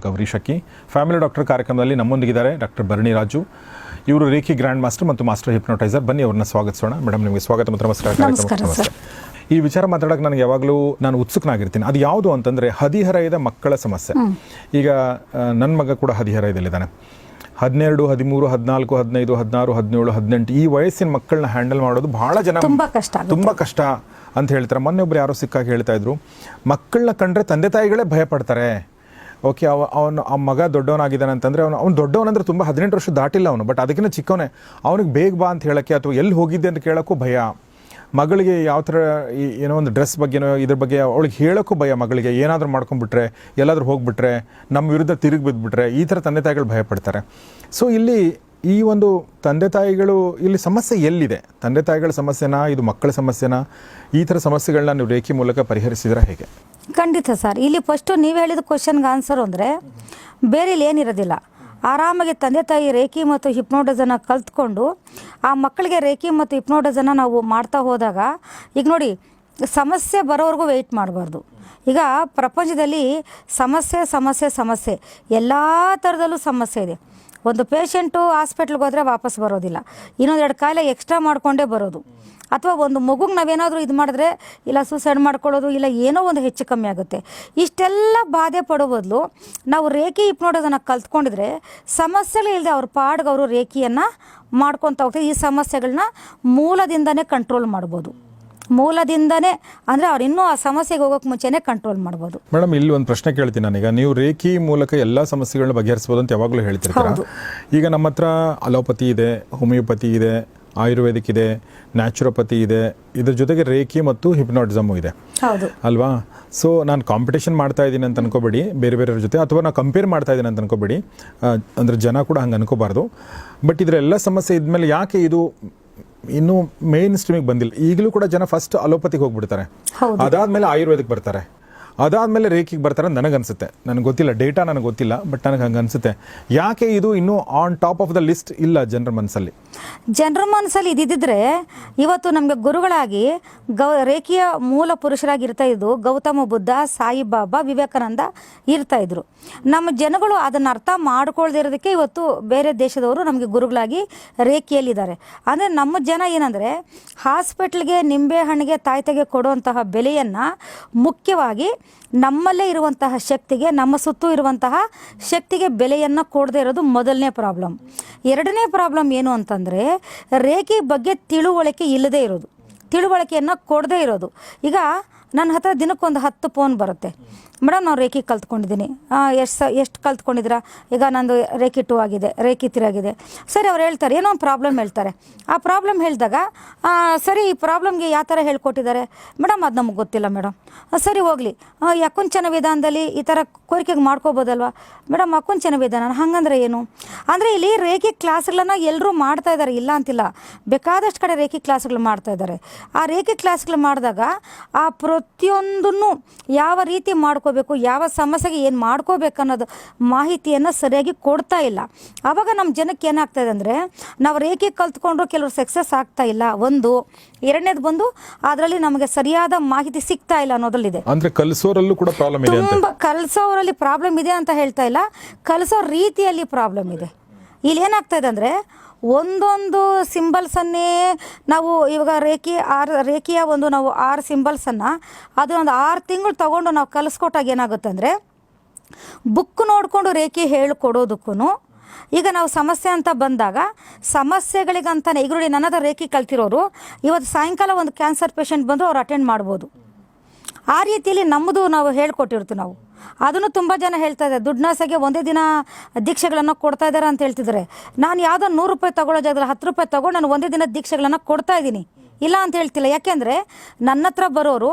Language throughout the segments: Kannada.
ಗೌರಿ ಶಕ್ಕಿ. ಫ್ಯಾಮಿಲಿ ಡಾಕ್ಟರ್ ಕಾರ್ಯಕ್ರಮದಲ್ಲಿ ನಮ್ಮೊಂದಿಗಿದ್ದಾರೆ ಡಾಕ್ಟರ್ ಭರಣಿ ರಾಜು. ಇವರು ರೇಖಿ ಗ್ರ್ಯಾಂಡ್ ಮಾಸ್ಟರ್ ಮತ್ತು ಮಾಸ್ಟರ್ ಹಿಪ್ನೋಟೈಸರ್. ಬನ್ನಿ ಅವ್ರನ್ನ ಸ್ವಾಗತಿಸೋಣ. ಮೇಡಮ್, ನಿಮಗೆ ಸ್ವಾಗತ ಮತ್ತು ನಮಸ್ಕಾರ. ನಮಸ್ತೆ. ಈ ವಿಚಾರ ಮಾತಾಡೋಕೆ ನನಗೆ ಯಾವಾಗಲೂ ನಾನು ಉತ್ಸುಕನಾಗಿರ್ತೀನಿ. ಅದು ಯಾವುದು ಅಂತಂದರೆ ಹದಿಹರೆಯದ ಮಕ್ಕಳ ಸಮಸ್ಯೆ. ಈಗ ನನ್ನ ಮಗ ಕೂಡ ಹದಿಹರೆಯದಲ್ಲಿದ್ದಾನೆ. 12, 13, 14, 15, 16, 17, 18 ಈ ವಯಸ್ಸಿನ ಮಕ್ಕಳನ್ನ ಹ್ಯಾಂಡಲ್ ಮಾಡೋದು ಭಾಳ ಜನ ತುಂಬ ಕಷ್ಟ ಅಂತ ಹೇಳ್ತಾರೆ. ಮೊನ್ನೆ ಒಬ್ರು ಯಾರೋ ಸಿಕ್ಕಾಗಿ ಹೇಳ್ತಾ ಇದ್ರು, ಮಕ್ಕಳನ್ನ ಕಂಡ್ರೆ ತಂದೆ ತಾಯಿಗಳೇ ಭಯ ಪಡ್ತಾರೆ. ಓಕೆ, ಆ ಮಗ ದೊಡ್ಡವನಾಗಿದ್ದಾನೆ ಅಂತಂದರೆ ಅವ್ನು ದೊಡ್ಡವನಂದ್ರೆ ತುಂಬ 18 ವರ್ಷ ದಾಟಿಲ್ಲ ಅವನು, ಬಟ್ ಅದಕ್ಕಿಂತ ಚಿಕ್ಕವನೇ. ಅವನಿಗೆ ಬೇಗ ಬಾ ಅಂತ ಹೇಳೋಕ್ಕೆ ಅಥವಾ ಎಲ್ಲಿ ಹೋಗಿದ್ದೆ ಅಂತ ಕೇಳೋಕ್ಕೂ ಭಯ. ಮಗಳಿಗೆ ಯಾವ ಥರ ಏನೋ ಒಂದು ಡ್ರೆಸ್ ಬಗ್ಗೆನೋ ಇದ್ರ ಬಗ್ಗೆ ಅವಳಿಗೆ ಹೇಳೋಕ್ಕೂ ಭಯ. ಮಗಳಿಗೆ ಏನಾದರೂ ಮಾಡ್ಕೊಂಡ್ಬಿಟ್ರೆ, ಎಲ್ಲಾದರೂ ಹೋಗ್ಬಿಟ್ರೆ, ನಮ್ಮ ವಿರುದ್ಧ ತಿರುಗಿ ಬಿದ್ದುಬಿಟ್ರೆ, ಈ ಥರ ತಂದೆ ತಾಯಿಗಳು ಭಯ ಪಡ್ತಾರೆ. ಸೊ ಇಲ್ಲಿ ಈ ಒಂದು ತಂದೆ ತಾಯಿಗಳು ಇಲ್ಲಿ ಸಮಸ್ಯೆ ಎಲ್ಲಿದೆ? ತಂದೆ ತಾಯಿಗಳ ಸಮಸ್ಯೆನಾ, ಇದು ಮಕ್ಕಳ ಸಮಸ್ಯೆನಾ? ಈ ಥರ ಸಮಸ್ಯೆಗಳನ್ನ ನೀವು ರೇಖೆ ಮೂಲಕ ಪರಿಹರಿಸಿದ್ರೆ ಹೇಗೆ? ಖಂಡಿತ ಸರ್. ಇಲ್ಲಿ ಫಸ್ಟು ನೀವು ಹೇಳಿದ ಕ್ವಶನ್ಗೆ ಆನ್ಸರ್ ಅಂದರೆ ಬೇರೆ ಇಲ್ಲಿ ಏನಿರೋದಿಲ್ಲ. ಆರಾಮಾಗಿ ತಂದೆ ತಾಯಿ ರೇಖಿ ಮತ್ತು ಹಿಪ್ನೋಟಿಸನ್ನು ಕಲ್ತ್ಕೊಂಡು ಆ ಮಕ್ಕಳಿಗೆ ರೇಖಿ ಮತ್ತು ಹಿಪ್ನೋಟಿಸನ್ನು ನಾವು ಮಾಡ್ತಾ ಹೋದಾಗ, ಈಗ ನೋಡಿ, ಸಮಸ್ಯೆ ಬರೋವರೆಗೂ ವೆಯ್ಟ್ ಮಾಡಬಾರ್ದು. ಈಗ ಪ್ರಪಂಚದಲ್ಲಿ ಸಮಸ್ಯೆ ಸಮಸ್ಯೆ ಸಮಸ್ಯೆ ಎಲ್ಲ ಥರದಲ್ಲೂ ಸಮಸ್ಯೆ ಇದೆ. ಒಂದು ಪೇಷಂಟು ಹಾಸ್ಪಿಟ್ಲಿಗೆ ಹೋದರೆ ವಾಪಸ್ ಬರೋದಿಲ್ಲ, ಇನ್ನೊಂದೆರಡು ಕಾಯಿಲೆ ಎಕ್ಸ್ಟ್ರಾ ಮಾಡಿಕೊಂಡೇ ಬರೋದು. ಅಥವಾ ಒಂದು ಮಗುಗೆ ನಾವೇನಾದರೂ ಇದು ಮಾಡಿದ್ರೆ ಇಲ್ಲ ಸೂಸೈಡ್ ಮಾಡ್ಕೊಳ್ಳೋದು, ಇಲ್ಲ ಏನೋ ಒಂದು ಹೆಚ್ಚು ಕಮ್ಮಿ ಆಗುತ್ತೆ. ಇಷ್ಟೆಲ್ಲ ಬಾಧೆ ಪಡೋ ಬದಲು ನಾವು ರೇಖಿ ಹಿಪ್ನೋಟಿಸನ್ನು ಕಲ್ತ್ಕೊಂಡಿದ್ರೆ ಸಮಸ್ಯೆಗಳು ಇಲ್ಲದೆ ಅವ್ರ ಪಾಡ್ಗೆ ಅವರು ರೇಖಿಯನ್ನು ಮಾಡ್ಕೊತ ಹೋಗ್ತಾರೆ. ಈ ಸಮಸ್ಯೆಗಳನ್ನ ಮೂಲದಿಂದನೇ ಕಂಟ್ರೋಲ್ ಮಾಡ್ಬೋದು. ಮೂಲದಿಂದನೇ ಅಂದರೆ ಅವ್ರು ಇನ್ನೂ ಆ ಸಮಸ್ಯೆಗೆ ಹೋಗೋಕೆ ಮುಂಚೆನೇ ಕಂಟ್ರೋಲ್ ಮಾಡ್ಬೋದು. ಮೇಡಮ್, ಇಲ್ಲಿ ಒಂದು ಪ್ರಶ್ನೆ ಕೇಳ್ತೀನಿ ನಾನೀಗ. ನೀವು ರೇಖಿ ಮೂಲಕ ಎಲ್ಲ ಸಮಸ್ಯೆಗಳನ್ನ ಬಗೆಹರಿಸ್ಬೋದು ಅಂತ ಯಾವಾಗಲೂ ಹೇಳ್ತಿರ್ತೀರ. ಈಗ ನಮ್ಮ ಹತ್ರ ಅಲೋಪತಿ ಇದೆ, ಹೋಮಿಯೋಪತಿ ಇದೆ, ಆಯುರ್ವೇದಿಕ್ ಇದೆ, ನ್ಯಾಚುರೋಪತಿ ಇದೆ, ಇದ್ರ ಜೊತೆಗೆ ರೇಖಿ ಮತ್ತು ಹಿಪ್ನೋಟಿಸಮು ಇದೆ ಅಲ್ವಾ? ಸೊ ನಾನು ಕಾಂಪಿಟೇಷನ್ ಮಾಡ್ತಾ ಇದ್ದೀನಿ ಅಂತ ಅನ್ಕೋಬೇಡಿ ಬೇರೆ ಬೇರೆಯವ್ರ ಜೊತೆ, ಅಥವಾ ನಾನು ಕಂಪೇರ್ ಮಾಡ್ತಾ ಇದ್ದೀನಿ ಅಂತ ಅನ್ಕೋಬೇಡಿ. ಅಂದರೆ ಜನ ಕೂಡ ಹಂಗೆ ಅನ್ಕೋಬಾರ್ದು. ಬಟ್ ಇದರೆಲ್ಲ ಸಮಸ್ಯೆ ಇದ್ಮೇಲೆ ಯಾಕೆ ಇದು ಇನ್ನೂ ಮೇನ್ ಸ್ಟ್ರೀಮಿಗೆ ಬಂದಿಲ್ಲ? ಈಗಲೂ ಕೂಡ ಜನ ಫಸ್ಟ್ ಅಲೋಪತಿಗೆ ಹೋಗ್ಬಿಡ್ತಾರೆ, ಅದಾದಮೇಲೆ ಆಯುರ್ವೇದಕ್ಕೆ ಬರ್ತಾರೆ, ಅದಾದಮೇಲೆ ರೇಖಿಗೆ ಬರ್ತಾರೆ ಅಂತ ನನಗನ್ಸುತ್ತೆ. ನನಗೆ ಗೊತ್ತಿಲ್ಲ, ಡೇಟಾ ನನಗೆ ಗೊತ್ತಿಲ್ಲ, ಬಟ್ ನನಗೆ ಹಂಗೆ ಅನಿಸುತ್ತೆ. ಯಾಕೆ ಇದು ಇನ್ನೂ on top of the list ಇಲ್ಲ ಜನರ ಮನಸ್ಸಲ್ಲಿ? ಜನರ ಮನಸ್ಸಲ್ಲಿ ಇದ್ದಿದ್ರೆ ಇವತ್ತು ನಮಗೆ ಗುರುಗಳಾಗಿ ರೇಖಿಯ ಮೂಲ ಪುರುಷರಾಗಿ ಇರ್ತಾ ಇದ್ದು ಗೌತಮ ಬುದ್ಧ, ಸಾಯಿಬಾಬಾ, ವಿವೇಕಾನಂದ ಇರ್ತಾ ಇದ್ರು. ನಮ್ಮ ಜನಗಳು ಅದನ್ನು ಅರ್ಥ ಮಾಡ್ಕೊಳ್ದೇ ಇರೋದಕ್ಕೆ ಇವತ್ತು ಬೇರೆ ದೇಶದವರು ನಮಗೆ ಗುರುಗಳಾಗಿ ರೇಖಿಯಲ್ಲಿದ್ದಾರೆ. ಅಂದರೆ ನಮ್ಮ ಜನ ಏನಂದರೆ ಹಾಸ್ಪಿಟ್ಲ್ಗೆ, ನಿಂಬೆ ಹಣ್ಣಿಗೆ, ತಾಯ್ತೆಗೆ ಕೊಡುವಂತಹ ಬೆಲೆಯನ್ನು ಮುಖ್ಯವಾಗಿ ನಮ್ಮಲ್ಲೇ ಇರುವಂತಹ ಶಕ್ತಿಗೆ, ನಮ್ಮ ಸುತ್ತೂ ಇರುವಂತಹ ಶಕ್ತಿಗೆ ಬೆಲೆಯನ್ನು ಕೊಡದೇ ಇರೋದು ಮೊದಲನೇ ಪ್ರಾಬ್ಲಮ್. ಎರಡನೇ ಪ್ರಾಬ್ಲಮ್ ಏನು ಅಂತಂದರೆ ರೇಖೆ ಬಗ್ಗೆ ತಿಳುವಳಿಕೆ ಇಲ್ಲದೇ ಇರೋದು, ತಿಳುವಳಿಕೆಯನ್ನು ಕೊಡದೇ ಇರೋದು. ಈಗ ನನ್ನ ಹತ್ರ ದಿನಕ್ಕೊಂದು 10 ಫೋನ್ ಬರುತ್ತೆ. ಮೇಡಮ್, ನಾವು ರೇಖೆ ಕಲ್ತ್ಕೊಂಡಿದ್ದೀನಿ. ಎಷ್ಟು ಕಲ್ತ್ಕೊಂಡಿದ್ದೀರಾ? ಈಗ ನಂದು ರೇಖೆ 2 ಆಗಿದೆ, ರೇಖೆ 3 ಆಗಿದೆ. ಸರಿ, ಅವ್ರು ಹೇಳ್ತಾರೆ, ಏನೋ ಒಂದು ಪ್ರಾಬ್ಲಮ್ ಹೇಳ್ತಾರೆ. ಆ ಪ್ರಾಬ್ಲಮ್ ಹೇಳಿದಾಗ ಸರಿ, ಈ ಪ್ರಾಬ್ಲಮ್ಗೆ ಯಾವ ಥರ ಹೇಳ್ಕೊಟ್ಟಿದ್ದಾರೆ ಮೇಡಮ್? ಅದು ನಮಗೆ ಗೊತ್ತಿಲ್ಲ ಮೇಡಮ್. ಸರಿ, ಹೋಗಲಿ, ಅಕುಂಚನ ವಿಧಾನದಲ್ಲಿ ಈ ಥರ ಕೋರಿಕೆಗೆ ಮಾಡ್ಕೋಬೋದಲ್ವಾ ಮೇಡಮ್? ಅಕುಂಚನ ವಿಧಾನ ಹಂಗಂದ್ರೆ ಏನು? ಅಂದರೆ ಇಲ್ಲಿ ರೇಖೆ ಕ್ಲಾಸ್ಗಳನ್ನು ಎಲ್ಲರೂ ಮಾಡ್ತಾ ಇದ್ದಾರೆ, ಇಲ್ಲ ಅಂತಿಲ್ಲ. ಬೇಕಾದಷ್ಟು ಕಡೆ ರೇಖೆ ಕ್ಲಾಸ್ಗಳು ಮಾಡ್ತಾ ಇದ್ದಾರೆ. ಆ ರೇಖೆ ಕ್ಲಾಸ್ಗಳು ಮಾಡಿದಾಗ ಆ ಪ್ರತಿಯೊಂದನ್ನು ಯಾವ ರೀತಿ ಮಾಡ್ಕೋಬೇಕು, ಯಾವ ಸಮಸ್ಯೆಗೆ ಏನು ಮಾಡ್ಕೋಬೇಕು ಅನ್ನೋದು ಮಾಹಿತಿಯನ್ನು ಸರಿಯಾಗಿ ಕೊಡ್ತಾ ಇಲ್ಲ. ಆವಾಗ ನಮ್ಮ ಜನಕ್ಕೆ ಏನಾಗ್ತಾ ಇದೆ ಅಂದರೆ, ನಾವು ರೇಖೆ ಕಲ್ತ್ಕೊಂಡ್ರು ಕೆಲವರು ಸಕ್ಸಸ್ ಆಗ್ತಾ ಇಲ್ಲ. ಒಂದು ಎರಡನೇದು ಬಂದು ಅದರಲ್ಲಿ ನಮಗೆ ಸರಿಯಾದ ಮಾಹಿತಿ ಸಿಗ್ತಾ ಇಲ್ಲ ಅನ್ನೋದ್ರಲ್ಲಿದೆ. ಅಂದರೆ ಕಲಿಸೋರಲ್ಲೂ ಕೂಡ ಪ್ರಾಬ್ಲಮ್ ಇದೆ. ತುಂಬ ಕಲಿಸೋರಲ್ಲಿ ಪ್ರಾಬ್ಲಮ್ ಇದೆ ಅಂತ ಹೇಳ್ತಾ ಇಲ್ಲ, ಕಲಿಸೋ ರೀತಿಯಲ್ಲಿ ಪ್ರಾಬ್ಲಮ್ ಇದೆ. ಇಲ್ಲಿ ಏನಾಗ್ತಾ ಇದೆ ಅಂದರೆ ಒಂದೊಂದು ಸಿಂಬಲ್ಸನ್ನೇ ನಾವು ಇವಾಗ ರೇಖೆಯ ಒಂದು ನಾವು 6 ಸಿಂಬಲ್ಸನ್ನು ಅದೊಂದು 6 ತಿಂಗಳು ತೊಗೊಂಡು ನಾವು ಕಲಿಸ್ಕೊಟ್ಟಾಗ ಏನಾಗುತ್ತೆ ಅಂದರೆ, ಬುಕ್ ನೋಡಿಕೊಂಡು ರೇಖೆ ಹೇಳಿಕೊಡೋದಕ್ಕೂ ಈಗ ನಾವು ಸಮಸ್ಯೆ ಅಂತ ಬಂದಾಗ ಸಮಸ್ಯೆಗಳಿಗಂತಾನೆ ಈಗ ನೋಡಿ, ನನ್ನದ ರೇಖೆ ಕಲ್ತಿರೋರು ಇವತ್ತು ಸಾಯಂಕಾಲ ಒಂದು ಕ್ಯಾನ್ಸರ್ ಪೇಷಂಟ್ ಬಂದು ಅವ್ರು ಅಟೆಂಡ್ ಮಾಡ್ಬೋದು. ಆ ರೀತಿಯಲ್ಲಿ ನಮ್ಮದು ನಾವು ಹೇಳ್ಕೊಟ್ಟಿರ್ತೀವಿ. ನಾವು ಅದನ್ನು ತುಂಬ ಜನ ಹೇಳ್ತಾ ಇದ್ದಾರೆ, ದುಡ್ನಾಸೆಗೆ ಒಂದೇ ದಿನ ದೀಕ್ಷೆಗಳನ್ನು ಕೊಡ್ತಾ ಇದ್ದಾರೆ ಅಂತ ಹೇಳ್ತಿದ್ದಾರೆ. ನಾನು ಯಾವುದೋ 100 ರೂಪಾಯಿ ತೊಗೊಳ್ಳೋ ಜಾಗದಲ್ಲಿ 10 ರೂಪಾಯಿ ತೊಗೊಂಡು ನಾನು ಒಂದೇ ದಿನ ದೀಕ್ಷೆಗಳನ್ನು ಕೊಡ್ತಾ ಇದ್ದೀನಿ, ಇಲ್ಲ ಅಂತ ಹೇಳ್ತಿಲ್ಲ. ಯಾಕೆಂದರೆ ನನ್ನ ಹತ್ರ ಬರೋರು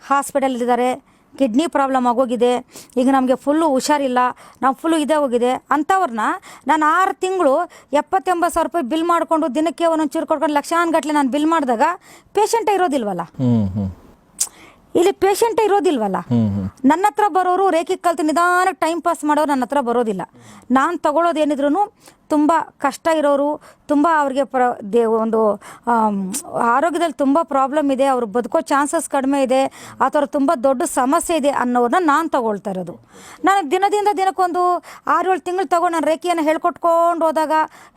ಹಾಸ್ಪಿಟಲಿದ್ದಾರೆ, ಕಿಡ್ನಿ ಪ್ರಾಬ್ಲಮ್ ಆಗೋಗಿದೆ, ಈಗ ನಮಗೆ ಫುಲ್ಲು ಹುಷಾರಿಲ್ಲ, ನಾವು ಫುಲ್ಲು ಇದೇ ಹೋಗಿದೆ ಅಂಥವ್ರನ್ನ ನಾನು 6 ತಿಂಗಳು 70-80 ಸಾವಿರ ರೂಪಾಯಿ ಬಿಲ್ ಮಾಡಿಕೊಂಡು ದಿನಕ್ಕೆ ಒಂದೊಂದು ಚೂರು ಕೊಡ್ಕೊಂಡು ಲಕ್ಷಾನುಗಟ್ಟಲೆ ನಾನು ಬಿಲ್ ಮಾಡಿದಾಗ ಪೇಷಂಟೇ ಇರೋದಿಲ್ವಲ್ಲ. ಇಲ್ಲಿ ಪೇಷಂಟೇ ಇರೋದಿಲ್ವಲ್ಲ. ನನ್ನ ಹತ್ರ ಬರೋರು ರೇಖೆ ಕಲ್ತು ನಿಧಾನಕ್ಕೆ ಟೈಮ್ ಪಾಸ್ ಮಾಡೋರು ನನ್ನ ಹತ್ರ ಬರೋದಿಲ್ಲ. ನಾನು ತಗೊಳ್ಳೋದೇನಿದ್ರು ತುಂಬ ಕಷ್ಟ ಇರೋರು, ತುಂಬ ಅವ್ರಿಗೆ ಒಂದು ಆರೋಗ್ಯದಲ್ಲಿ ತುಂಬ ಪ್ರಾಬ್ಲಮ್ ಇದೆ, ಅವ್ರು ಬದುಕೋ ಚಾನ್ಸಸ್ ಕಡಿಮೆ ಇದೆ, ಅಥವಾ ತುಂಬ ದೊಡ್ಡ ಸಮಸ್ಯೆ ಇದೆ ಅನ್ನೋರನ್ನ ನಾನು ತಗೊಳ್ತಾ ಇರೋದು. ನಾನು ದಿನದಿಂದ ದಿನಕ್ಕೊಂದು 6-7 ತಿಂಗಳು ತಗೊಂಡು ನಾನು ರೇಖೆಯನ್ನು ಹೇಳ್ಕೊಟ್ಕೊಂಡು ಹೋದಾಗ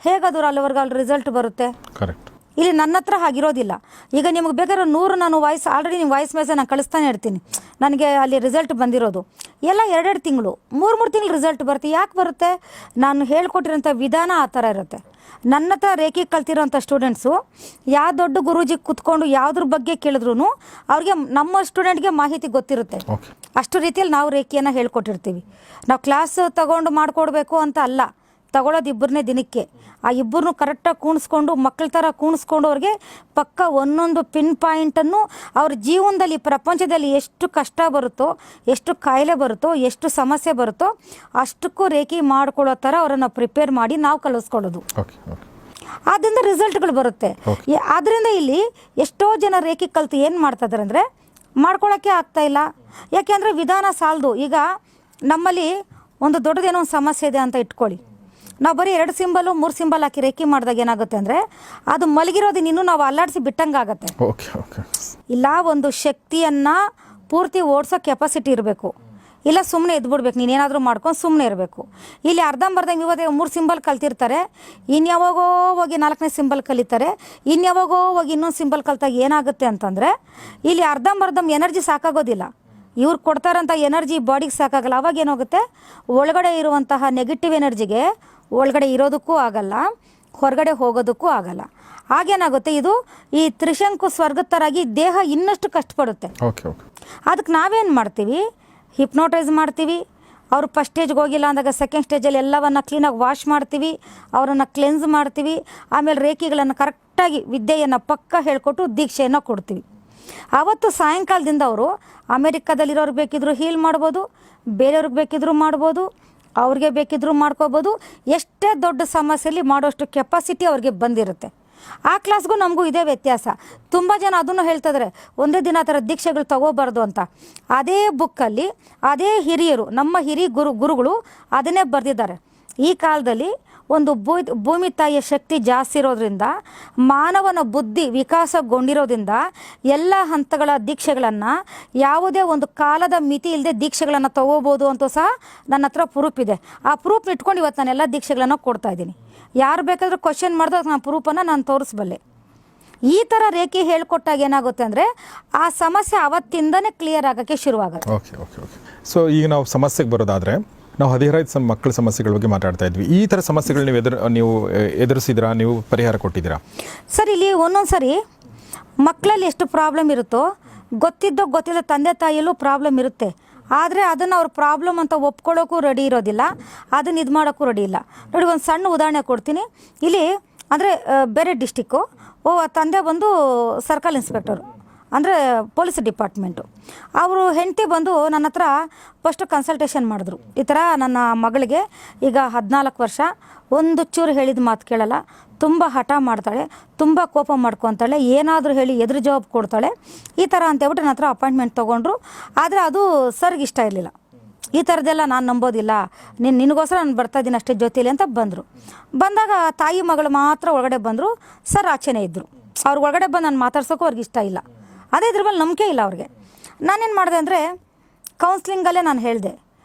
ಹೇಗಾದ್ರು ಅಲ್ಲಿವರೆಗೆ ರಿಸಲ್ಟ್ ಬರುತ್ತೆ. ಕರೆಕ್ಟ್. ಇಲ್ಲಿ ನನ್ನ ಹತ್ರ ಹಾಗಿರೋದಿಲ್ಲ. ಈಗ ನಿಮಗೆ ಬೇಕಾದ್ರೆ 100 ನಾನು ವಾಯ್ಸ್ ಆಲ್ರೆಡಿ ನಿಮ್ಮ ವಾಯ್ಸ್ ಮೆಸೇಜ್ ನಾನು ಕಳಿಸ್ತಾನೆ ಇರ್ತೀನಿ. ನನಗೆ ಅಲ್ಲಿ ರಿಸಲ್ಟ್ ಬಂದಿರೋದು ಎಲ್ಲ 2-2 ತಿಂಗಳು 3-3 ತಿಂಗಳು ರಿಸಲ್ಟ್ ಬರುತ್ತೆ. ಯಾಕೆ ಬರುತ್ತೆ? ನಾನು ಹೇಳ್ಕೊಟ್ಟಿರೋಂಥ ವಿಧಾನ ಆ ಥರ ಇರುತ್ತೆ. ನನ್ನ ಹತ್ರ ರೇಖೆ ಕಲ್ತಿರೋಂಥ ಸ್ಟೂಡೆಂಟ್ಸು ಯಾವ ದೊಡ್ಡ ಗುರೂಜಿ ಕುತ್ಕೊಂಡು ಯಾವುದ್ರ ಬಗ್ಗೆ ಕೇಳಿದ್ರು ಅವ್ರಿಗೆ ನಮ್ಮ ಸ್ಟೂಡೆಂಟ್ಗೆ ಮಾಹಿತಿ ಗೊತ್ತಿರುತ್ತೆ. ಅಷ್ಟು ರೀತಿಯಲ್ಲಿ ನಾವು ರೇಖೆಯನ್ನು ಹೇಳ್ಕೊಟ್ಟಿರ್ತೀವಿ. ನಾವು ಕ್ಲಾಸ್ ತಗೊಂಡು ಮಾಡಿಕೊಡ್ಬೇಕು ಅಂತ ಅಲ್ಲ, ತಗೊಳ್ಳೋದು ಇಬ್ಬರನ್ನೇ ದಿನಕ್ಕೆ. ಆ ಇಬ್ಬರನ್ನೂ ಕರೆಕ್ಟಾಗಿ ಕೂಣಿಸ್ಕೊಂಡು ಮಕ್ಕಳ ಥರ ಕೂಣಿಸ್ಕೊಂಡು ಅವ್ರಿಗೆ ಪಕ್ಕ ಒಂದೊಂದು ಪಿನ್ ಪಾಯಿಂಟನ್ನು ಅವ್ರ ಜೀವನದಲ್ಲಿ ಪ್ರಪಂಚದಲ್ಲಿ ಎಷ್ಟು ಕಷ್ಟ ಬರುತ್ತೋ, ಎಷ್ಟು ಕಾಯಿಲೆ ಬರುತ್ತೋ, ಎಷ್ಟು ಸಮಸ್ಯೆ ಬರುತ್ತೋ ಅಷ್ಟಕ್ಕೂ ರೇಖೆ ಮಾಡ್ಕೊಳ್ಳೋ ಥರ ಅವರನ್ನು ಪ್ರಿಪೇರ್ ಮಾಡಿ ನಾವು ಕಲಿಸ್ಕೊಳ್ಳೋದು. ಆದ್ದರಿಂದ ರಿಸಲ್ಟ್ಗಳು ಬರುತ್ತೆ. ಆದ್ದರಿಂದ ಇಲ್ಲಿ ಎಷ್ಟೋ ಜನ ರೇಖೆ ಕಲಿತು ಏನು ಮಾಡ್ತಾ ಇದ್ದಾರೆ ಅಂದರೆ ಮಾಡ್ಕೊಳ್ಳೋಕ್ಕೆ ಆಗ್ತಾಯಿಲ್ಲ. ಯಾಕೆಂದರೆ ವಿಧಾನ ಸಾಲದು. ಈಗ ನಮ್ಮಲ್ಲಿ ಒಂದು ದೊಡ್ಡದೇನೋ ಒಂದು ಸಮಸ್ಯೆ ಇದೆ ಅಂತ ಇಟ್ಕೊಳ್ಳಿ, ನಾವು ಬರೀ 2 ಸಿಂಬಲು 3 ಸಿಂಬಲ್ ಹಾಕಿ ರೇಖೆ ಮಾಡಿದಾಗ ಏನಾಗುತ್ತೆ ಅಂದರೆ ಅದು ಮಲಗಿರೋದನ್ನ ಇನ್ನೂ ನಾವು ಅಲ್ಲಾಡಿಸಿ ಬಿಟ್ಟಂಗಾಗತ್ತೆ. ಇಲ್ಲ, ಒಂದು ಶಕ್ತಿಯನ್ನು ಪೂರ್ತಿ ಓಡಿಸೋ ಕೆಪಾಸಿಟಿ ಇರಬೇಕು. ಇಲ್ಲ ಸುಮ್ಮನೆ ಎದ್ಬಿಡ್ಬೇಕು, ನೀನೇನಾದರೂ ಮಾಡ್ಕೊಂಡು ಸುಮ್ಮನೆ ಇರಬೇಕು. ಇಲ್ಲಿ ಅರ್ಧಂಬರ್ಧ ಇವತ್ತು 3 ಸಿಂಬಲ್ ಕಲ್ತಿರ್ತಾರೆ, ಇನ್ಯಾವಾಗೋ ಹೋಗಿ 4ನೇ ಸಿಂಬಲ್ ಕಲಿತಾರೆ, ಇನ್ಯಾವಾಗೋ ಹೋಗಿ ಇನ್ನೊಂದು ಸಿಂಬಲ್ ಕಲ್ತಾಗ ಏನಾಗುತ್ತೆ ಅಂತಂದರೆ ಇಲ್ಲಿ ಅರ್ಧಂಬರ್ಧ ಎನರ್ಜಿ ಸಾಕಾಗೋದಿಲ್ಲ. ಇವ್ರು ಕೊಡ್ತಾರಂಥ ಎನರ್ಜಿ ಬಾಡಿಗೆ ಸಾಕಾಗಲ್ಲ. ಅವಾಗ ಏನಾಗುತ್ತೆ, ಒಳಗಡೆ ಇರುವಂತಹ ನೆಗೆಟಿವ್ ಎನರ್ಜಿಗೆ ಒಳಗಡೆ ಇರೋದಕ್ಕೂ ಆಗಲ್ಲ, ಹೊರಗಡೆ ಹೋಗೋದಕ್ಕೂ ಆಗಲ್ಲ. ಹಾಗೇನಾಗುತ್ತೆ, ಇದು ಈ ತ್ರಿಶಂಕು ಸ್ವರ್ಗದ ಥರಾಗಿ ದೇಹ ಇನ್ನಷ್ಟು ಕಷ್ಟಪಡುತ್ತೆ. ಅದಕ್ಕೆ ನಾವೇನು ಮಾಡ್ತೀವಿ, ಹಿಪ್ನೋಟೈಸ್ ಮಾಡ್ತೀವಿ. ಅವರು ಫಸ್ಟ್ ಸ್ಟೇಜ್ಗೆ ಹೋಗಿಲ್ಲ ಅಂದಾಗ ಸೆಕೆಂಡ್ ಸ್ಟೇಜಲ್ಲಿ ಎಲ್ಲವನ್ನು ಕ್ಲೀನಾಗಿ ವಾಶ್ ಮಾಡ್ತೀವಿ, ಅವರನ್ನು ಕ್ಲೆನ್ಸ್ ಮಾಡ್ತೀವಿ. ಆಮೇಲೆ ರೇಖೆಗಳನ್ನು ಕರೆಕ್ಟಾಗಿ ವಿದ್ಯೆಯನ್ನು ಪಕ್ಕ ಹೇಳಿಕೊಟ್ಟು ದೀಕ್ಷೆಯನ್ನು ಕೊಡ್ತೀವಿ. ಆವತ್ತು ಸಾಯಂಕಾಲದಿಂದ ಅವರು ಅಮೇರಿಕಾದಲ್ಲಿರೋರು ಬೇಕಿದ್ರು ಹೀಲ್ ಮಾಡ್ಬೋದು, ಬೇರೆಯವ್ರಿಗೆ ಬೇಕಿದ್ರು ಮಾಡ್ಬೋದು, ಅವ್ರಿಗೆ ಬೇಕಿದ್ರು ಮಾಡ್ಕೋಬೋದು. ಎಷ್ಟೇ ದೊಡ್ಡ ಸಮಸ್ಯೆಯಲ್ಲಿ ಮಾಡೋಷ್ಟು ಕೆಪಾಸಿಟಿ ಅವ್ರಿಗೆ ಬಂದಿರುತ್ತೆ. ಆ ಕ್ಲಾಸ್ಗೂ ನಮಗೂ ಇದೇ ವ್ಯತ್ಯಾಸ. ತುಂಬ ಜನ ಅದನ್ನು ಹೇಳ್ತಿದ್ದಾರೆ, ಒಂದೇ ದಿನ ಆ ಥರ ದೀಕ್ಷೆಗಳು ತಗೋಬಾರ್ದು ಅಂತ. ಅದೇ ಬುಕ್ಕಲ್ಲಿ ಅದೇ ಹಿರಿಯರು, ನಮ್ಮ ಹಿರಿಯ ಗುರುಗಳು ಅದನ್ನೇ ಬರೆದಿದ್ದಾರೆ. ಈ ಕಾಲದಲ್ಲಿ ಒಂದು ಭೂಮಿ ತಾಯಿಯ ಶಕ್ತಿ ಜಾಸ್ತಿ ಇರೋದ್ರಿಂದ, ಮಾನವನ ಬುದ್ಧಿ ವಿಕಾಸಗೊಂಡಿರೋದ್ರಿಂದ ಎಲ್ಲ ಹಂತಗಳ ದೀಕ್ಷೆಗಳನ್ನು ಯಾವುದೇ ಒಂದು ಕಾಲದ ಮಿತಿ ಇಲ್ಲದೆ ದೀಕ್ಷೆಗಳನ್ನು ತಗೋಬೋದು ಅಂತೂ ಸಹ ನನ್ನ ಹತ್ರ ಪ್ರೂಫ್ ಇದೆ. ಆ ಪ್ರೂಫ್ ಇಟ್ಕೊಂಡು ಇವತ್ತು ನಾನು ಎಲ್ಲ ದೀಕ್ಷೆಗಳನ್ನು ಕೊಡ್ತಾ ಇದ್ದೀನಿ. ಯಾರು ಬೇಕಾದರೂ ಕ್ವಶನ್ ಮಾಡಿದಾಗ ನಾನು ಪ್ರೂಫನ್ನು ನಾನು ತೋರಿಸ್ಬಲ್ಲೆ. ಈ ಥರ ರೇಖೆ ಹೇಳ್ಕೊಟ್ಟಾಗ ಏನಾಗುತ್ತೆ ಅಂದರೆ ಆ ಸಮಸ್ಯೆ ಅವತ್ತಿಂದನೇ ಕ್ಲಿಯರ್ ಆಗೋಕ್ಕೆ ಶುರುವಾಗುತ್ತೆ. ಸೊ ಈಗ ನಾವು ಸಮಸ್ಯೆಗೆ ಬರೋದಾದರೆ, ನಾವು ಹದಿಹರೆಯ ಮಕ್ಕಳ ಸಮಸ್ಯೆಗಳ ಬಗ್ಗೆ ಮಾತಾಡ್ತಾ ಇದ್ವಿ. ಈ ಥರ ಸಮಸ್ಯೆಗಳು ನೀವು ಎದುರಿಸಿದ್ರಾ, ನೀವು ಪರಿಹಾರ ಕೊಟ್ಟಿದ್ದೀರಾ? ಸರ್, ಇಲ್ಲಿ ಒಂದೊಂದು ಸರಿ ಮಕ್ಕಳಲ್ಲಿ ಎಷ್ಟು ಪ್ರಾಬ್ಲಮ್ ಇರುತ್ತೋ ಗೊತ್ತಿದ್ದ ತಂದೆ ತಾಯಿಯಲ್ಲೂ ಪ್ರಾಬ್ಲಮ್ ಇರುತ್ತೆ. ಆದರೆ ಅದನ್ನು ಅವ್ರ ಪ್ರಾಬ್ಲಮ್ ಅಂತ ಒಪ್ಕೊಳ್ಳೋಕ್ಕೂ ರೆಡಿ ಇರೋದಿಲ್ಲ, ಅದನ್ನು ಇದು ಮಾಡೋಕ್ಕೂ ರೆಡಿ ಇಲ್ಲ. ನೋಡಿ, ಒಂದು ಸಣ್ಣ ಉದಾಹರಣೆ ಕೊಡ್ತೀನಿ. ಇಲ್ಲಿ ಅಂದರೆ ಬೇರೆ ಡಿಸ್ಟಿಕ್ಕು, ತಂದೆ ಬಂದು ಸರ್ಕಲ್ ಇನ್ಸ್ಪೆಕ್ಟರು, ಅಂದರೆ ಪೊಲೀಸ್ ಡಿಪಾರ್ಟ್ಮೆಂಟು. ಅವರು ಹೆಂಡತಿ ಬಂದು ನನ್ನ ಹತ್ರ ಫಸ್ಟು ಕನ್ಸಲ್ಟೇಷನ್ ಮಾಡಿದ್ರು. ಈ ಥರ ನನ್ನ ಮಗಳಿಗೆ ಈಗ 14 ವರ್ಷ, ಒಂದು ಚೂರು ಹೇಳಿದ ಮಾತು ಕೇಳಲ್ಲ, ತುಂಬ ಹಠ ಮಾಡ್ತಾಳೆ, ತುಂಬ ಕೋಪ ಮಾಡ್ಕೊತಾಳೆ, ಏನಾದರೂ ಹೇಳಿ ಎದುರು ಜವಾಬ್ ಕೊಡ್ತಾಳೆ, ಈ ಥರ ಅಂತೇಳ್ಬಿಟ್ಟು ನನ್ನ ಹತ್ರ ಅಪಾಯಿಂಟ್ಮೆಂಟ್ ತೊಗೊಂಡ್ರು. ಆದರೆ ಅದು ಸರ್ಗೆ ಇಷ್ಟ ಇರಲಿಲ್ಲ. ಈ ಥರದ್ದೆಲ್ಲ ನಾನು ನಂಬೋದಿಲ್ಲ, ನಿನಗೋಸ್ಕರ ನಾನು ಬರ್ತಾಯಿದ್ದೀನಿ ಅಷ್ಟೇ ಜೊತೆಲಿ ಅಂತ ಬಂದರು. ಬಂದಾಗ ತಾಯಿ ಮಗಳು ಮಾತ್ರ ಒಳಗಡೆ ಬಂದರು, ಸರ್ ಆಚೆನೇ ಇದ್ದರು. ಅವ್ರ ಒಳಗಡೆ ಬಂದು ನಾನು ಮಾತಾಡ್ಸೋಕ್ಕೂ ಅವ್ರಿಗೆ ಇಷ್ಟ ಇಲ್ಲ. ಅದೇ ಇದ್ರ ಮೇಲೆ ನಂಬಿಕೆ ಇಲ್ಲ ಅವ್ರಿಗೆ. ನಾನೇನು ಮಾಡಿದೆ ಅಂದರೆ ಕೌನ್ಸ್ಲಿಂಗಲ್ಲೇ ನಾನು ಹೇಳಿದೆ,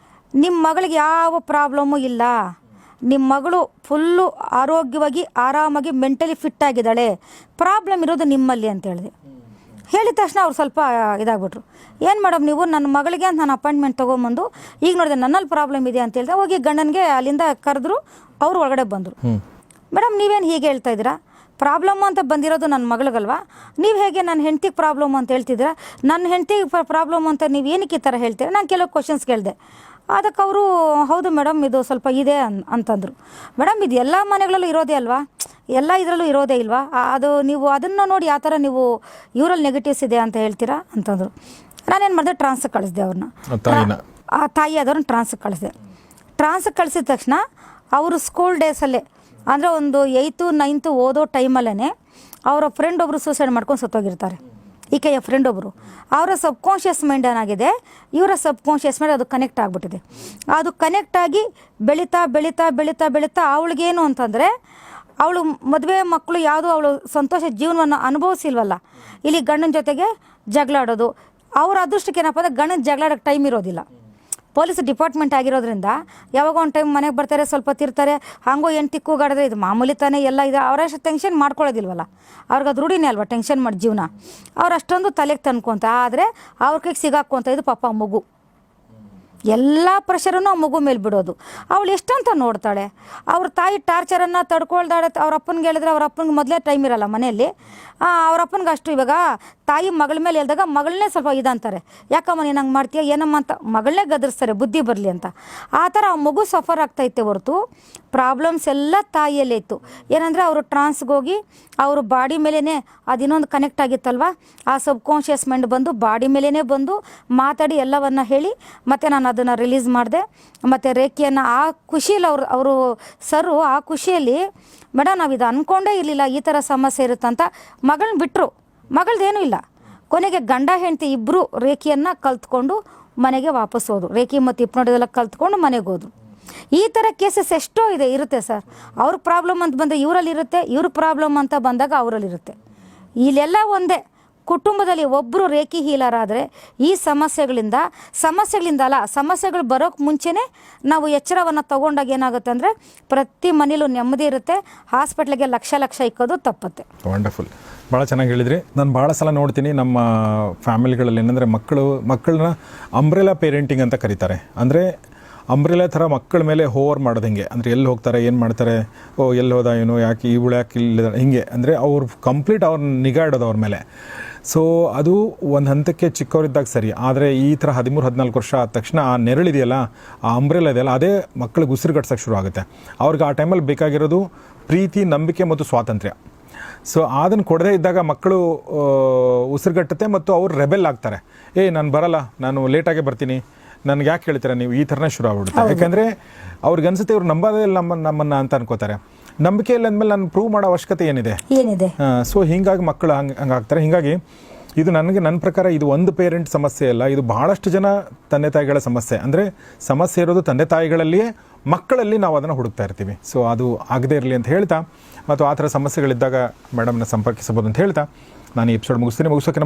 ನಿಮ್ಮ ಮಗಳಿಗೆ ಯಾವ ಪ್ರಾಬ್ಲಮ್ಮು ಇಲ್ಲ, ನಿಮ್ಮ ಮಗಳು ಫುಲ್ಲು ಆರೋಗ್ಯವಾಗಿ ಆರಾಮಾಗಿ ಮೆಂಟಲಿ ಫಿಟ್ ಆಗಿದ್ದಾಳೆ, ಪ್ರಾಬ್ಲಮ್ ಇರೋದು ನಿಮ್ಮಲ್ಲಿ ಅಂತ ಹೇಳಿದೆ. ಹೇಳಿದ ತಕ್ಷಣ ಅವ್ರು ಸ್ವಲ್ಪ ಇದಾಗ್ಬಿಟ್ರು. ಏನು ಮೇಡಮ್ ನೀವು ನನ್ನ ಮಗಳಿಗೆ ಅಂತ ನಾನು ಅಪಾಯಿಂಟ್ಮೆಂಟ್ ತೊಗೊಂಬಂದು ಈಗ ನೋಡಿದೆ ನನ್ನಲ್ಲಿ ಪ್ರಾಬ್ಲಮ್ ಇದೆ ಅಂತ ಹೇಳಿದೆ. ಹೋಗಿ ಗಂಡನಿಗೆ ಅಲ್ಲಿಂದ ಕರೆದ್ರು, ಅವರು ಒಳಗಡೆ ಬಂದರು. ಮೇಡಮ್ ನೀವೇನು ಹೀಗೆ ಹೇಳ್ತಾ ಇದ್ದೀರಾ, ಪ್ರಾಬ್ಲಮ್ಮು ಅಂತ ಬಂದಿರೋದು ನನ್ನ ಮಗಳಿಗಲ್ವಾ, ನೀವು ಹೇಗೆ ನನ್ನ ಹೆಂಡ್ತಿಗೆ ಪ್ರಾಬ್ಲಮ್ಮು ಅಂತ ಹೇಳ್ತಿದ್ದೀರಾ, ನನ್ನ ಹೆಂಡ್ತಿಗೆ ಪ್ರಾಬ್ಲಮ್ ಅಂತ ನೀವು ಏನಕ್ಕೆ ಈ ಥರ ಹೇಳ್ತೀರಾ? ನಾನು ಕೆಲವು ಕ್ವಶನ್ಸ್ ಕೇಳಿದೆ. ಅದಕ್ಕೆ ಅವರು ಹೌದು ಮೇಡಮ್ ಇದು ಸ್ವಲ್ಪ ಇದೆ ಅಂತಂದರು. ಮೇಡಮ್ ಇದು ಎಲ್ಲ ಮನೆಗಳಲ್ಲೂ ಇರೋದೇ ಅಲ್ವಾ, ಎಲ್ಲ ಇದರಲ್ಲೂ ಇರೋದೇ ಇಲ್ವಾ, ಅದು ನೀವು ಅದನ್ನು ನೋಡಿ ಯಾವ ಥರ ನೀವು ಇವರಲ್ಲಿ ನೆಗೆಟಿವ್ಸ್ ಇದೆ ಅಂತ ಹೇಳ್ತೀರಾ ಅಂತಂದರು. ನಾನೇನು ಮಾಡಿದೆ, ಟ್ರಾನ್ಸ್ಗೆ ಕಳಿಸಿದೆ ಅವ್ರನ್ನ, ಆ ತಾಯಿ ಆದವ್ರನ್ನ ಟ್ರಾನ್ಸ್ಗೆ ಕಳಿಸಿದೆ. ಟ್ರಾನ್ಸ್ಗೆ ಕಳಿಸಿದ ತಕ್ಷಣ ಅವರು ಸ್ಕೂಲ್ ಡೇಸಲ್ಲೇ, ಅಂದರೆ ಒಂದು 8th 9th ಓದೋ ಟೈಮಲ್ಲೇ ಅವರ ಫ್ರೆಂಡ್ ಒಬ್ಬರು ಸೂಸೈಡ್ ಮಾಡ್ಕೊಂಡು ಸತ್ತೋಗಿರ್ತಾರೆ. ಈಕೆಯ ಫ್ರೆಂಡ್ ಒಬ್ಬರು, ಅವರ ಸಬ್ ಕಾನ್ಷಿಯಸ್ ಮೈಂಡ್ ಏನಾಗಿದೆ, ಇವರ ಸಬ್ ಕಾನ್ಷಿಯಸ್ ಮೈಂಡ್ ಅದು ಕನೆಕ್ಟ್ ಆಗಿಬಿಟ್ಟಿದೆ. ಅದು ಕನೆಕ್ಟ್ ಆಗಿ ಬೆಳೀತಾ ಬೆಳೀತಾ ಬೆಳೀತಾ ಬೆಳೀತಾ ಅವಳಿಗೇನು ಅಂತಂದರೆ, ಅವಳು ಮದುವೆ ಮಕ್ಕಳು ಯಾವುದೋ ಅವಳು ಸಂತೋಷ ಜೀವನವನ್ನು ಅನುಭವಿಸಿಲ್ವಲ್ಲ, ಇಲ್ಲಿ ಗಂಡನ ಜೊತೆಗೆ ಜಗಳ ಆಡೋದು. ಅವ್ರ ಅದೃಷ್ಟಕ್ಕೆ ಏನಪ್ಪ ಅಂದರೆ ಗಂಡನ ಜಗಳ ಆಡೋಕ್ಕೆ ಟೈಮ್ ಇರೋದಿಲ್ಲ. ಪೊಲೀಸ್ ಡಿಪಾರ್ಟ್ಮೆಂಟ್ ಆಗಿರೋದ್ರಿಂದ ಯಾವಾಗ ಒಂದು ಟೈಮ್ ಮನೆಗೆ ಬರ್ತಾರೆ, ಸ್ವಲ್ಪ ತಿರ್ತಾರೆ, ಹಾಗೋ ಹೆಂಡ್ತಿ ಕೂಗಾಡಿದ್ರೆ ಇದು ಮಾಮೂಲಿ ತಾನೇ ಎಲ್ಲ ಇದೆ. ಅವರಷ್ಟು ಟೆನ್ಷನ್ ಮಾಡ್ಕೊಳ್ಳೋದಿಲ್ವಲ್ಲ, ಅವ್ರಿಗೆ ಅದು ರೂಢಿನೇ ಅಲ್ವಾ ಟೆನ್ಷನ್ ಮಾಡಿ ಜೀವನ. ಅವ್ರು ಅಷ್ಟೊಂದು ತಲೆಗೆ ತಂದ್ಕೊಂತ, ಆದರೆ ಅವ್ರ ಕೈಗೆ ಸಿಗಾಕೊಂತ ಇದು ಪಾಪ ಮಗು. ಎಲ್ಲ ಪ್ರೆಷರನ್ನು ಆ ಮಗು ಮೇಲೆ ಬಿಡೋದು. ಅವಳು ಎಷ್ಟಂತ ನೋಡ್ತಾಳೆ, ಅವ್ರ ತಾಯಿ ಟಾರ್ಚರನ್ನು ತಡ್ಕೊಳ್ದಾಳೆ. ಅವ್ರ ಅಪ್ಪನಿಗೆ ಹೇಳಿದ್ರೆ ಅವ್ರ ಅಪ್ಪನಿಗೆ ಮೊದಲೇ ಟೈಮ್ ಇರಲ್ಲ ಮನೆಯಲ್ಲಿ. ಅವ್ರ ಅಪ್ಪನಿಗೆ ಅಷ್ಟು ಇವಾಗ ತಾಯಿ ಮಗಳ ಮೇಲೆ ಹೇಳಿದಾಗ ಮಗಳನ್ನೇ ಸ್ವಲ್ಪ ಇದಂತಾರೆ, ಯಾಕಮ್ಮ ನೀನು ಹಂಗೆ ಮಾಡ್ತೀಯ ಏನಮ್ಮ ಅಂತ ಮಗಳನ್ನೇ ಗದರಿಸ್ತಾರೆ ಬುದ್ಧಿ ಬರಲಿ ಅಂತ. ಆ ಥರ ಆ ಮಗು ಸಫರ್ ಆಗ್ತೈತೆ ಹೊರತು ಪ್ರಾಬ್ಲಮ್ಸ್ ಎಲ್ಲ ತಾಯಿಯಲ್ಲೇ ಇತ್ತು. ಏನಂದರೆ ಅವರು ಟ್ರಾನ್ಸ್ಗೆ ಹೋಗಿ ಅವರು ಬಾಡಿ ಮೇಲೇ ಅದಿನ್ನೊಂದು ಕನೆಕ್ಟ್ ಆಗಿತ್ತಲ್ವ, ಆ ಸಬ್ ಕಾನ್ಷಿಯಸ್ ಮೈಂಡ್ ಬಂದು ಬಾಡಿ ಮೇಲೇ ಬಂದು ಮಾತಾಡಿ ಎಲ್ಲವನ್ನು ಹೇಳಿ ಮತ್ತು ನಾನು ಅದನ್ನು ರಿಲೀಸ್ ಮಾಡಿದೆ. ಮತ್ತು ರೇಖೆಯನ್ನು ಆ ಖುಷಿಯಲ್ಲಿ ಅವರು ಸರು ಆ ಖುಷಿಯಲ್ಲಿ ಮೇಡಮ್ ನಾವು ಇದು ಅಂದ್ಕೊಂಡೇ ಇರಲಿಲ್ಲ ಈ ಥರ ಸಮಸ್ಯೆ ಇರುತ್ತಂತ ಮಗಳನ್ನ ಬಿಟ್ಟರು. ಮಗಳದ್ದೇನೂ ಇಲ್ಲ. ಕೊನೆಗೆ ಗಂಡ ಹೆಂಡತಿ ಇಬ್ಬರು ರೇಖೆಯನ್ನು ಕಲ್ತ್ಕೊಂಡು ಮನೆಗೆ ವಾಪಸ್ ಹೋದ್ರು. ರೇಖೆ ಮತ್ತು ಹಿಪ್ನೋಟಿಸೆಲ್ಲ ಕಲ್ತ್ಕೊಂಡು ಮನೆಗೆ ಹೋದ್ರು. ಈ ಥರ ಕೇಸಸ್ ಎಷ್ಟೋ ಇರುತ್ತೆ ಸರ್. ಅವ್ರ ಪ್ರಾಬ್ಲಮ್ ಅಂತ ಬಂದರೆ ಇವರಲ್ಲಿರುತ್ತೆ, ಇವ್ರ ಪ್ರಾಬ್ಲಮ್ ಅಂತ ಬಂದಾಗ ಅವರಲ್ಲಿರುತ್ತೆ. ಇಲ್ಲೆಲ್ಲ ಒಂದೇ, ಕುಟುಂಬದಲ್ಲಿ ಒಬ್ಬರು ರೇಖಿ ಹೀಲರ್ ಆದರೆ ಈ ಸಮಸ್ಯೆಗಳಿಂದ ಅಲ್ಲ, ಸಮಸ್ಯೆಗಳು ಬರೋಕ್ಕೆ ಮುಂಚೆನೇ ನಾವು ಎಚ್ಚರವನ್ನು ತೊಗೊಂಡಾಗ ಏನಾಗುತ್ತೆ ಅಂದರೆ ಪ್ರತಿ ಮನೇಲೂ ನೆಮ್ಮದಿ ಇರುತ್ತೆ. ಹಾಸ್ಪಿಟ್ಲಿಗೆ ಲಕ್ಷ ಇಕ್ಕೋದು ತಪ್ಪುತ್ತೆ. ವಂಡರ್ಫುಲ್, ಭಾಳ ಚೆನ್ನಾಗಿ ಹೇಳಿದ್ರಿ. ನಾನು ಭಾಳ ಸಲ ನೋಡ್ತೀನಿ ನಮ್ಮ ಫ್ಯಾಮಿಲಿಗಳಲ್ಲಿ ಏನಂದರೆ ಮಕ್ಕಳನ್ನ ಅಂಬ್ರೆಲಾ ಪೇರೆಂಟಿಂಗ್ ಅಂತ ಕರೀತಾರೆ. ಅಂದರೆ ಅಂಬ್ರೆಲಾ ಥರ ಮಕ್ಕಳ ಮೇಲೆ ಹೋವರ್ ಮಾಡೋದು ಹಿಂಗೆ, ಅಂದರೆ ಎಲ್ಲಿ ಹೋಗ್ತಾರೆ, ಏನು ಮಾಡ್ತಾರೆ, ಎಲ್ಲಿ ಹೋದ ಏನೋ, ಯಾಕೆ ಇವಳು ಯಾಕೆ ಇಲ್ಲ ಹಿಂಗೆ, ಅಂದರೆ ಅವ್ರು ಕಂಪ್ಲೀಟ್ ಅವ್ರನ್ನ ನಿಗಾ ಇಡೋದು ಅವ್ರ ಮೇಲೆ. ಸೊ ಅದು ಒಂದು ಹಂತಕ್ಕೆ ಚಿಕ್ಕವರಿದ್ದಾಗ ಸರಿ, ಆದರೆ ಈ ಥರ 13-14 ವರ್ಷ ಆದ ತಕ್ಷಣ ಆ ನೆರಳಿದೆಯಲ್ಲ, ಆ ಅಂಬ್ರೆಲಾ ಇದೆಯಲ್ಲ, ಅದೇ ಮಕ್ಕಳಿಗೆ ಉಸಿರುಗಟ್ಸೋಕ್ಕೆ ಶುರು ಆಗುತ್ತೆ. ಅವ್ರಿಗೆ ಆ ಟೈಮಲ್ಲಿ ಬೇಕಾಗಿರೋದು ಪ್ರೀತಿ, ನಂಬಿಕೆ ಮತ್ತು ಸ್ವಾತಂತ್ರ್ಯ. ಸೊ ಅದನ್ನು ಕೊಡದೇ ಇದ್ದಾಗ ಮಕ್ಕಳು ಉಸಿರುಗಟ್ಟುತ್ತೆ ಮತ್ತು ಅವ್ರು ರೆಬೆಲ್ ಆಗ್ತಾರೆ. ನಾನು ಬರಲ್ಲ, ನಾನು ಲೇಟಾಗೇ ಬರ್ತೀನಿ, ನನಗೆ ಯಾಕೆ ಹೇಳ್ತೀರಾ ನೀವು, ಈ ಥರನೇ ಶುರು ಆಗ್ಬಿಡುತ್ತೆ. ಯಾಕೆಂದರೆ ಅವ್ರಿಗೆ ಅನಿಸುತ್ತೆ ಇವ್ರು ನಂಬೋದೇ ಇಲ್ಲ ನಮ್ಮನ್ನು ಅಂತ ಅನ್ಕೋತಾರೆ. ನಂಬಿಕೆ ಇಲ್ಲ ಅಂದಮೇಲೆ ನಾನು ಪ್ರೂವ್ ಮಾಡೋ ಅವಶ್ಯಕತೆ ಏನಿದೆ. ಸೊ ಹೀಗಾಗಿ ಮಕ್ಕಳು ಹಂಗಾಗ್ತಾರೆ. ಹೀಗಾಗಿ ಇದು ನನ್ನ ಪ್ರಕಾರ ಇದು ಒಂದು ಪೇರೆಂಟ್ ಸಮಸ್ಯೆ ಅಲ್ಲ, ಇದು ಬಹಳಷ್ಟು ಜನ ತಂದೆ ತಾಯಿಗಳ ಸಮಸ್ಯೆ. ಅಂದರೆ ಸಮಸ್ಯೆ ಇರೋದು ತಂದೆ ತಾಯಿಗಳಲ್ಲಿಯೇ, ಮಕ್ಕಳಲ್ಲಿ ನಾವು ಅದನ್ನು ಹುಡುಕ್ತಾ ಇರ್ತೀವಿ. ಸೊ ಅದು ಆಗದೇ ಇರಲಿ ಅಂತ ಹೇಳ್ತಾ, ಮತ್ತು ಆ ಥರ ಸಮಸ್ಯೆಗಳಿದ್ದಾಗ ಮೇಡಮ್ನ ಸಂಪರ್ಕಿಸಬಹುದು ಅಂತ ಹೇಳ್ತಾ ನಾನು ಈ ಎಪಿಸೋಡ್ ಮುಗಿಸ್ತೀನಿ. ಮುಗಿಸೋಕೆ